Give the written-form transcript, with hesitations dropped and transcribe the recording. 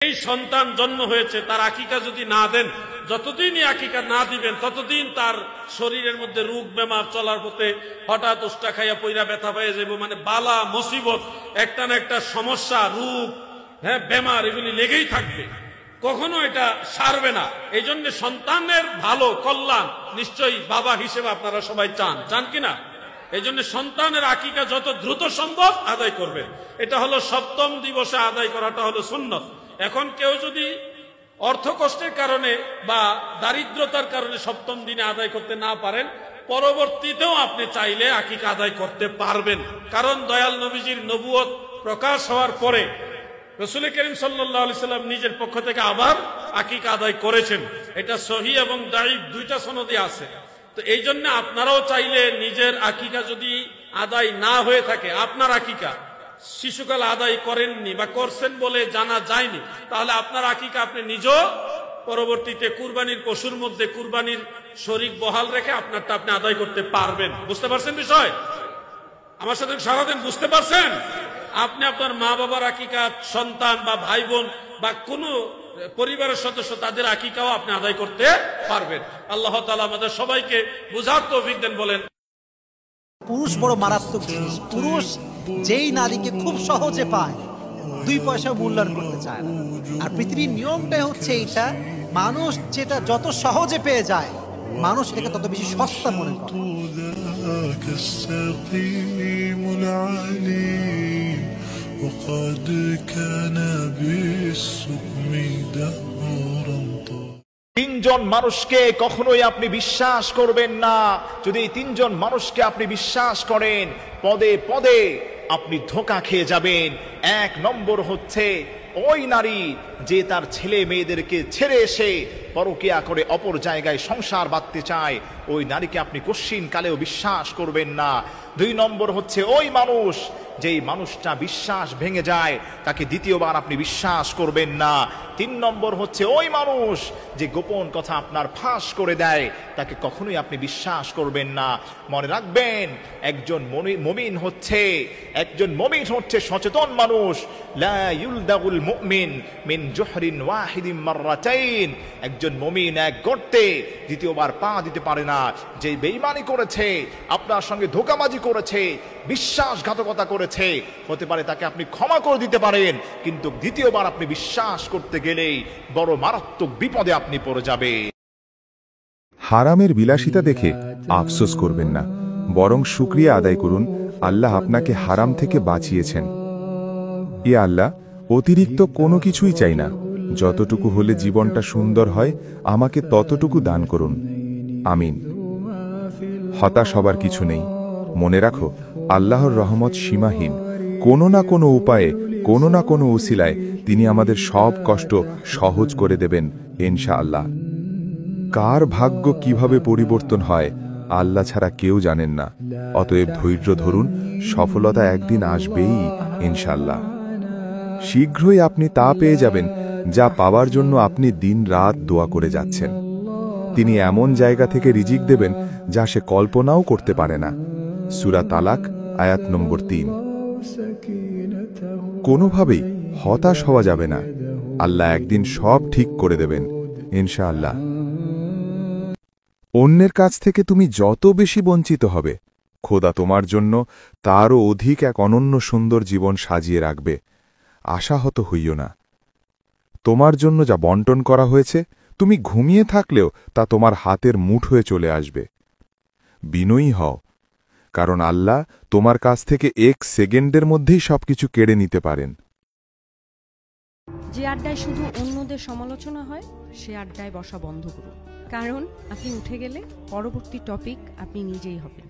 এই সন্তান জন্ম হয়েছে, তার আকিকা যদি না দেন, যতদিনই আকিকা না দিবেন ততদিন তার শরীরের মধ্যে রোগ বেমার, চলার পথে হঠাৎ উষ্টা খাইয়া পইরা ব্যথা পাইয়া যাইব, মানে বালা মুসিবত, একটা না একটা সমস্যা, রোগ, বেমার, এগুলি লেগেই থাকবে, কখনো এটা সারবে না। এই জন্য সন্তানের ভালো কল্যাণ নিশ্চয়ই বাবা হিসেবে আপনারা সবাই চান কিনা? এই জন্য সন্তানের আকিকা যত দ্রুত সম্ভব আদায় করবেন। এটা হলো সপ্তম দিবসে আদায় করাটা হলো সুন্নত। এখন কেউ যদি অর্থ কষ্টের কারণে বা দারিদ্রতার কারণে সপ্তম দিনে আদায় করতে না পারেন, পরবর্তীতেও আপনি চাইলে আকিকা আদায় করতে পারবেন। কারণ দয়াল নবীজির নবুয়ত প্রকাশ হওয়ার পরে রাসূল করিম সাল্লাল্লাহু আলাইহি সাল্লাম নিজের পক্ষ থেকে আবার আকিকা আদায় করেছেন। এটা সহিহ এবং দাঈফ দুইটা সনদে আছে। তো এই জন্য আপনারাও চাইলে নিজের আকিকা যদি আদায় না হয়ে থাকে, আপনার আকিকা শিশুকাল আদায় করেননি বা করছেন বলে জানা যায়নি, তাহলে আপনার আকিকা আপনি নিজেও পরবর্তীতে কুরবানির পশুর মধ্যে কুরবানির শরীক বহাল রেখে আপনারটা আপনি আদায় করতে পারবেন। বুঝতে পারছেন বিষয়? আমার সাথে সারা দেন, বুঝতে পারছেন? আপনি আপনার মা বাবার আকিকা, সন্তান বা ভাই বোন বা কোনো পরিবারের সদস্য, তাদের আকিকাও আপনি আদায় করতে পারবেন। আল্লাহ তাআলা আমাদের সবাইকে বুঝার তৌফিক দেন। বলেন, পুরুষ বড় মারাত্মক জিনিস। পুরুষ যেই নারীকে খুব সহজে পায়, 2 পয়সা মূল্যায়ন করতে চায় না। আর পৃথিবীর নিয়মটাই হচ্ছে এইটা, মানুষ যেটা যত সহজে পেয়ে যায়, মানুষ এটাকে তত বেশি সস্তা মনে করে। তিনজন মানুষকে কখনোই আপনি বিশ্বাস করবেন না। যদি 3জন মানুষকে আপনি বিশ্বাস করেন, পদে পদে আপনি ধোঁকা খেয়ে যাবেন। 1 নম্বর হচ্ছে ওই নারী যে তার ছেলে মেয়েদেরকে ছেড়ে এসে পরকিয়া করে অপর জায়গায় সংসার বাঁধতে চায়, ওই নারীকে আপনি কশ্চিন কালেও বিশ্বাস করবেন না। 2 নম্বর হচ্ছে ওই মানুষ, যেই মানুষটা বিশ্বাস ভেঙে যায়, তাকে দ্বিতীয়বার আপনি বিশ্বাস করবেন না। 3 নম্বর হচ্ছে ওই মানুষ যে গোপন কথা আপনার ফাঁস করে দেয়, তাকে কখনোই আপনি বিশ্বাস করবেন না। মনে রাখবেন, একজন মুমিন হচ্ছে সচেতন মানুষ। লা ইউলদাগুল মুমিন মিন জুহরিন ওয়াহিদিন মাররাতাইন। একজন মুমিন এক গর্তে দ্বিতীয়বার পা দিতে পারে না। যে বেঈমানি করেছে, আপনার সঙ্গে ধোঁকাবাজি করেছে, বিশ্বাসঘাতকতা করেছে, হতে পারে তাকে আপনি ক্ষমা করে দিতে পারেন, কিন্তু দ্বিতীয়বার আপনি বিশ্বাস করতে গেলেই বড় মারাত্মক বিপদে আপনি পড়ে যাবে। হারামের বিলাসিতা দেখে আফসোস করবেন না, বরং শুকরিয়া আদায় করুন, আল্লাহ আপনাকে হারাম থেকে বাঁচিয়েছেন। এ আল্লাহ, অতিরিক্ত কোনো কিছুই চাই না, যতটুকু হলে জীবনটা সুন্দর হয় আমাকে ততটুকু দান করুন, আমিন। হতাশ হবার কিছু নেই। মনে রাখো, আল্লাহর রহমত সীমাহীন। কোনো না কোনো উপায়ে, কোনো না কোনো উসিলায় তিনি আমাদের সব কষ্ট সহজ করে দেবেন ইনশাআল্লাহ। কার ভাগ্য কিভাবে পরিবর্তন হয় আল্লাহ ছাড়া কেউ জানেন না। অতএব ধৈর্য ধরুন, সফলতা একদিন আসবেই ইনশাআল্লাহ। শীঘ্রই আপনি তা পেয়ে যাবেন যা পাওয়ার জন্য আপনি দিন রাত দোয়া করে যাচ্ছেন। তিনি এমন জায়গা থেকে রিজিক দেবেন যা সে কল্পনাও করতে পারে না। সূরা তালাক আয়াত নম্বর 3। কোনোভাবেই হতাশ হওয়া যাবে না, আল্লাহ একদিন সব ঠিক করে দেবেন ইনশাআল্লাহ। অন্যের কাছ থেকে তুমি যত বেশি বঞ্চিত হবে, খোদা তোমার জন্য তারও অধিক এক অনন্য সুন্দর জীবন সাজিয়ে রাখবে। আশাহত হইও না। তোমার জন্য যা বন্টন করা হয়েছে, তুমি ঘুমিয়ে থাকলেও তা তোমার হাতের মুঠোয় চলে আসবে। বিনয়ী হও, কারণ আল্লাহ তোমার কাছ থেকে 1 সেকেন্ডের মধ্যেই সবকিছু কেড়ে নিতে পারেন। যে আড্ডায় শুধু অন্যদের সমালোচনা হয়, সে আড্ডায় বসা বন্ধ করুন। কারণ আপনি উঠে গেলে পরবর্তী টপিক আপনি নিজেই হবেন।